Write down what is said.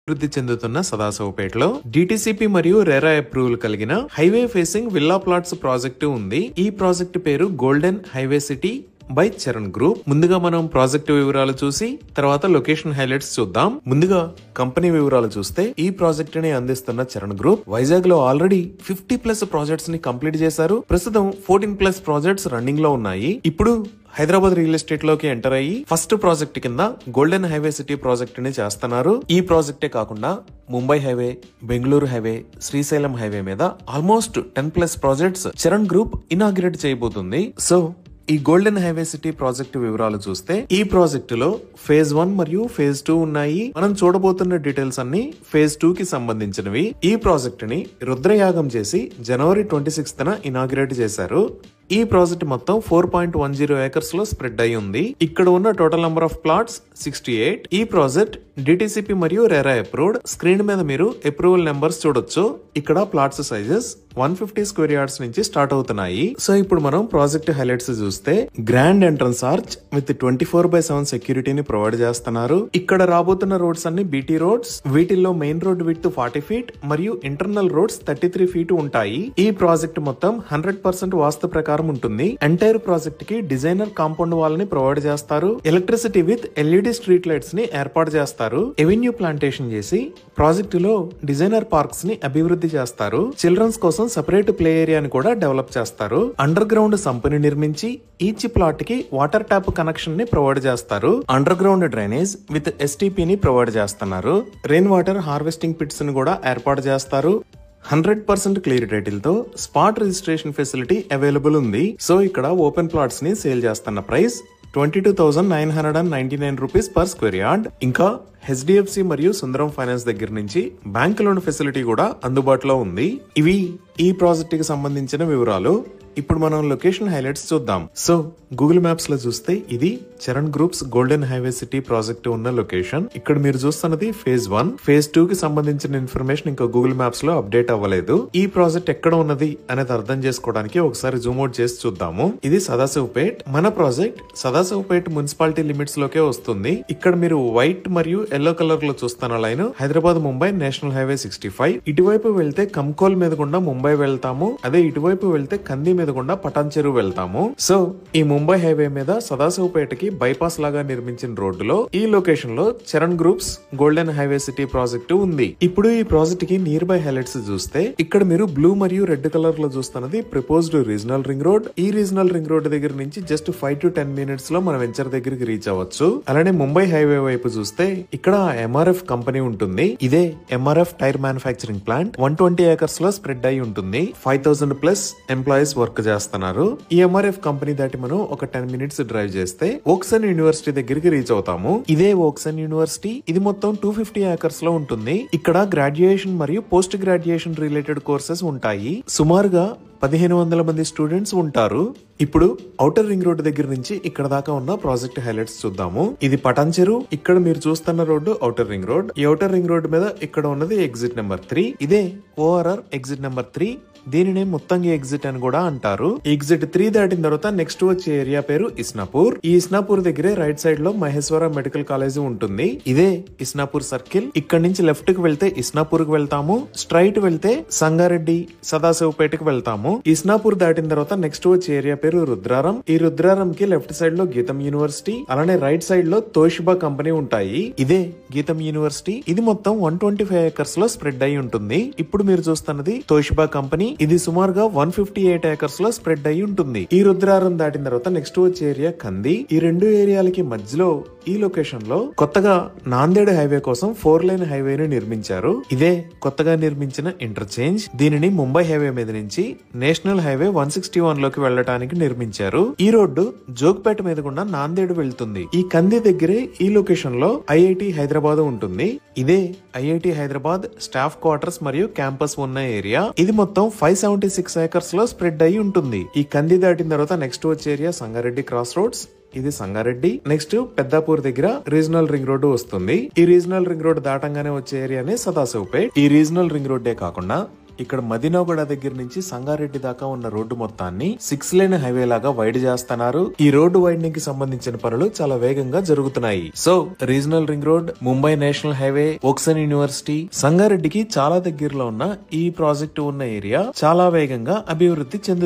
అభివృద్ధి చెందుతున్న సదాశివపేటలో డిటిసిపి మరియు రెరా అప్రూవల్ కలిగిన highway facing villa plots project ఉంది. ఈ ప్రాజెక్టు పేరు golden highway city by Charan group. ముందుగా మనం ప్రాజెక్టు వివరాలు చూసి తర్వాత లొకేషన్ హైలైట్స్ చూద్దాం. ముందుగా కంపెనీ వివరాలు చూస్తే ఈ ప్రాజెక్ట్ ని అందిస్తున్న చరణ్ గ్రూప్ వైజాగ్ లో ఆల్రెడీ 50+ ప్రాజెక్ట్స్ ని కంప్లీట్ చేశారు. ప్రస్తుతం 14+ ప్రాజెక్ట్స్ రన్నింగ్ లో ఉన్నాయి. ఇప్పుడు హైదరాబాద్ రియల్ ఎస్టేట్ లోకి ఎంటర్ అయ్యి ఫస్ట్ ప్రాజెక్ట్ కింద గోల్డెన్ హైవే సిటీ ప్రాజెక్ట్ ని చేస్తున్నారు. ఈ ప్రాజెక్టే కాకుండా Mumbai highway, Bengaluru highway, Srisailam highway మీద almost 10+ projects Charan group inaugurate చేయబోతుంది. సో ఈ గోల్డెన్ హైవే సిటీ ప్రాజెక్టు వివరాలు చూస్తే ఈ ప్రాజెక్టులో ఫేజ్ 1 మరియు ఫేజ్ 2 ఉన్నాయి. మనం చూడబోతున్న డీటెయిల్స్ అన్ని ఫేజ్ 2 కి సంబంధించినవి. ఈ ప్రాజెక్ట్ ని రుద్రయాగం చేసి జనవరి 26న ఇనాగ్రేట్ చేశారు. ఈ ప్రాజెక్ట్ మొత్తం 4.10 ఏకర్స్ లో స్ప్రెడ్ అయి ఉంది. ఇక్కడ ఉన్న టోటల్ నంబర్ ఆఫ్ ప్లాట్స్ 68. ఈ ప్రాజెక్ట్ డిటిసిపి మరియు రెరా అప్రూవ్డ్. స్క్రీన్ మీద మీరు అప్రూవల్ నెంబర్స్ చూడొచ్చు. ఇక్కడ ప్లాట్స్ సైజెస్ 150 స్క్వేర్ యార్డ్స్ నుంచి స్టార్ట్ అవుతున్నాయి. సో ఇప్పుడు మనం ప్రాజెక్ట్ హైలైట్స్ చూస్తే గ్రాండ్ ఎంట్రన్స్ ఆర్చ్ విత్ 24/7 సెక్యూరిటీని ప్రొవైడ్ చేస్తున్నారు. ఇక్కడ రాబోతున్న రోడ్స్ అన్ని బీటీ రోడ్స్. వీటిల్లో మెయిన్ రోడ్ విడ్త్ 40 ఫీట్ మరియు ఇంటర్నల్ రోడ్స్ 33 ఫీట్ ఉంటాయి. ఈ ప్రాజెక్ట్ మొత్తం 100% వాస్తు ప్రకారం ఉంటుంది. ఎంటైర్ ప్రాజెక్ట్ కి డిజైనర్ కాంపౌండ్ వాల్ ని ప్రొవైడ్ చేస్తారు. Electricity with LED street lights ని ఏర్పాటు చేస్తారు. ఎవెన్యూ ప్లాంటేషన్ చేసి ప్రాజెక్టు లో డిజైనర్ పార్క్స్ ని అభివృద్ధి చేస్తారు. చిల్డ్రన్స్ కోసం సెపరేట్ ప్లే ఏరియాని కూడా డెవలప్ చేస్తారు. అండర్ గ్రౌండ్ సంపుని నిర్మించి ఈచ్ ప్లాట్ కి వాటర్ ట్యాప్ కనెక్షన్ ని ప్రొవైడ్ చేస్తారు. Under ground drainage with STP ని ప్రొవైడ్ చేస్తున్నారు. రెయిన్ వాటర్ హార్వెస్టింగ్ పిట్స్ ని కూడా ఏర్పాటు చేస్తారు. 100% క్లియర్ టైటిల్ తో స్పాట్ రిజిస్ట్రేషన్ ఫెసిలిటీ అవైలబుల్ ఉంది. సో ఇక్కడ ఓపెన్ ప్లాట్స్ ని సేల్ చేస్తున్న price 22,999 rupees per square yard. ఇంకా హెచ్డిఎఫ్సి మరియు సుందరం ఫైనాన్స్ దగ్గర నుంచి బ్యాంక్ లోన్ ఫెసిలిటీ కూడా అందుబాటులో ఉంది. ఇవి ఈ ప్రాజెక్ట్ కి సంబంధించిన వివరాలు. ఇప్పుడు మనం లొకేషన్ హైలైట్స్ చూద్దాం. సో గూగుల్ మ్యాప్స్ లో చూస్తే ఇది Charan groups golden highway city project ఉన్న లొకేషన్. ఇక్కడ మీరు చూస్తున్నది ఫేజ్ 1. ఫేజ్ 2 కి సంబంధించిన ఇన్ఫర్మేషన్ ఇంకా గూగుల్ మ్యాప్స్ లో అప్డేట్ అవ్వలేదు. ఈ ప్రాజెక్ట్ ఎక్కడ ఉన్నది అనేది అర్థం చేసుకోవడానికి ఒకసారి జూమ్ అవుట్ చేసి చూద్దాము. ఇది సదాశివపేట్. మన ప్రాజెక్ట్ సదాశివపేట్ మున్సిపాలిటీ లిమిట్స్ లోకే వస్తుంది. ఇక్కడ మీరు వైట్ మరియు ఎల్లో కలర్ లో చూస్తున్న line Hyderabad Mumbai national highway 65. ఇటువైపు వెళ్తే కంకోల్ మీద గుండా ముంబై వెళ్తాము. అదే ఇటువైపు వెళ్తే కంది మీద గుండా పటాన్ చెరువు వెళ్తాము. సో ఈ ముంబై హైవే మీద సదాశివపేటకి బైపాస్ లాగా నిర్మించిన రోడ్డులో ఈ లొకేషన్ లో Charan groups golden highway city project ఉంది. ఇప్పుడు ఈ ప్రాజెక్ట్ కి నియర్ బై హైలైట్స్ చూస్తే ఇక్కడ మీరు బ్లూ మరియు రెడ్ కలర్ లో చూస్తున్నది ప్రపోజ్డ్ రీజనల్ రింగ్ రోడ్. ఈ రీజనల్ రింగ్ రోడ్ దగ్గర నుంచి జస్ట్ 5 to 10 మినిట్స్ లో మన వెంచర్ దగ్గరికి రీచ్ అవ్వచ్చు. అలానే ముంబై హైవే వైపు చూస్తే ఇక్కడ ఎంఆర్ఎఫ్ కంపెనీ ఉంటుంది. ఇదే MRF tyre manufacturing plant 120 acres లో స్ప్రెడ్ అయి ఉంటుంది. 5,000+ ఎంప్లాయీస్ వర్క్ చేస్తున్నారు. ఈ ఎంఆర్ఎఫ్ కంపెనీ దాటి మనం ఒక 10 మినిట్స్ డ్రైవ్ చేస్తే ఓక్సన్ యూనివర్సిటీ దగ్గరికి రీచ్ అవుతాము. ఇదే ఓక్సన్ యూనివర్సిటీ. ఇది మొత్తం 250 ఏకర్స్ లో ఉంటుంది. ఇక్కడ గ్రాడ్యుయేషన్ మరియు పోస్ట్ గ్రాడ్యుయేషన్ రిలేటెడ్ కోర్సెస్ ఉంటాయి. సుమారుగా 1,500 మంది స్టూడెంట్స్ ఉంటారు. ఇప్పుడు ఔటర్ రింగ్ రోడ్ దగ్గర నుంచి ఇక్కడ దాకా ఉన్న ప్రాజెక్ట్ హైలైట్స్ చూద్దాము. ఇది పటాన్ చెరువు. ఇక్కడ మీరు చూస్తున్న రోడ్డు ఔటర్ రింగ్ రోడ్. ఈ ఔటర్ రింగ్ రోడ్ మీద ఇక్కడ ఉన్నది ఎగ్జిట్ నెంబర్ 3. ఇదే ఓఆర్ఆర్ ఎగ్జిట్ నెంబర్ 3. దీనినే ముత్తంగి ఎగ్జిట్ అని కూడా అంటారు. ఎగ్జిట్ 3 దాటిన తర్వాత నెక్స్ట్ వచ్చే ఏరియా పేరు ఇస్నాపూర్. ఈ ఇస్నాపూర్ దగ్గరే రైట్ సైడ్ లో మహేశ్వర మెడికల్ కాలేజ్ ఉంటుంది. ఇదే ఇస్నాపూర్ సర్కిల్. ఇక్కడ నుంచి లెఫ్ట్ కి వెళ్తే ఇస్నాపూర్ కి వెళ్తాము. స్ట్రైట్ వెళ్తే సంగారెడ్డి సదాశివపేటకి వెళ్తాము. ఇస్నాపూర్ దాటిన తర్వాత నెక్స్ట్ వచ్చే ఏరియా పేరు రుద్రారం. ఈ రుద్రారం కి లెఫ్ట్ సైడ్ లో గీతం యూనివర్సిటీ, అలానే రైట్ సైడ్ లో తోషిబా కంపెనీ ఉంటాయి. ఇదే గీతం యూనివర్సిటీ. ఇది మొత్తం 125 ఏకర్స్ లో స్ప్రెడ్ అయి ఉంటుంది. ఇప్పుడు మీరు చూస్తున్నది తోషిబా కంపెనీ. ఇది సుమారుగా 158 ఏకర్స్ లో స్ప్రెడ్ అయి ఉంటుంది. ఈ రుద్రారం దాటిన తర్వాత నెక్స్ట్ వచ్చే ఏరియా కంది. ఈ రెండు ఏరియాలకి మధ్యలో ఈ లొకేషన్ లో కొత్తగా నాందేడ్ హైవే కోసం 4 లైన్ హైవేని నిర్మించారు. ఇదే కొత్తగా నిర్మించిన ఇంటర్చేంజ్. దీనిని ముంబై హైవే మీద నుంచి నేషనల్ హైవే 161 లోకి వెళ్లడానికి నిర్మించారు. ఈ రోడ్డు జోగ్పేట మీద గుండా నాందేడ్ వెళ్తుంది. ఈ కంది దగ్గరే ఈ లొకేషన్ లో ఐఐటి హైదరాబాద్ ఉంటుంది. ఇదే ఐఐటి హైదరాబాద్ స్టాఫ్ క్వార్టర్స్ మరియు క్యాంపస్ ఉన్న ఏరియా. ఇది మొత్తం 576 ఏకర్స్ లో స్ప్రెడ్ అయి ఉంటుంది. ఈ కంది దాటిన తర్వాత నెక్స్ట్ వచ్చే ఏరియా సంగారెడ్డి క్రాస్ రోడ్స్. ఇది సంగారెడ్డి. నెక్స్ట్ పెద్దాపూర్ దగ్గర రీజనల్ రింగ్ రోడ్డు వస్తుంది. ఈ రీజనల్ రింగ్ రోడ్ దాటంగానే వచ్చే ఏరియానే సదాశివపేట్. ఈ రీజనల్ రింగ్ రోడ్డే కాకుండా ఇక్కడ మదినోగడ దగ్గర నుంచి సంగారెడ్డి దాకా ఉన్న రోడ్డు మొత్తాన్ని 6 లేన్ హైవే లాగా వైడ్ చేస్తున్నారు. ఈ రోడ్డు వైడనింగ్ కి సంబంధించిన పనులు చాలా వేగంగా జరుగుతున్నాయి. So regional ring road, Mumbai national highway, Woxsen university, సంగారెడ్డికి చాలా దగ్గరలో ఉన్న ఈ ప్రాజెక్టు ఉన్న ఏరియా చాలా వేగంగా అభివృద్ధి చెందుతుంది.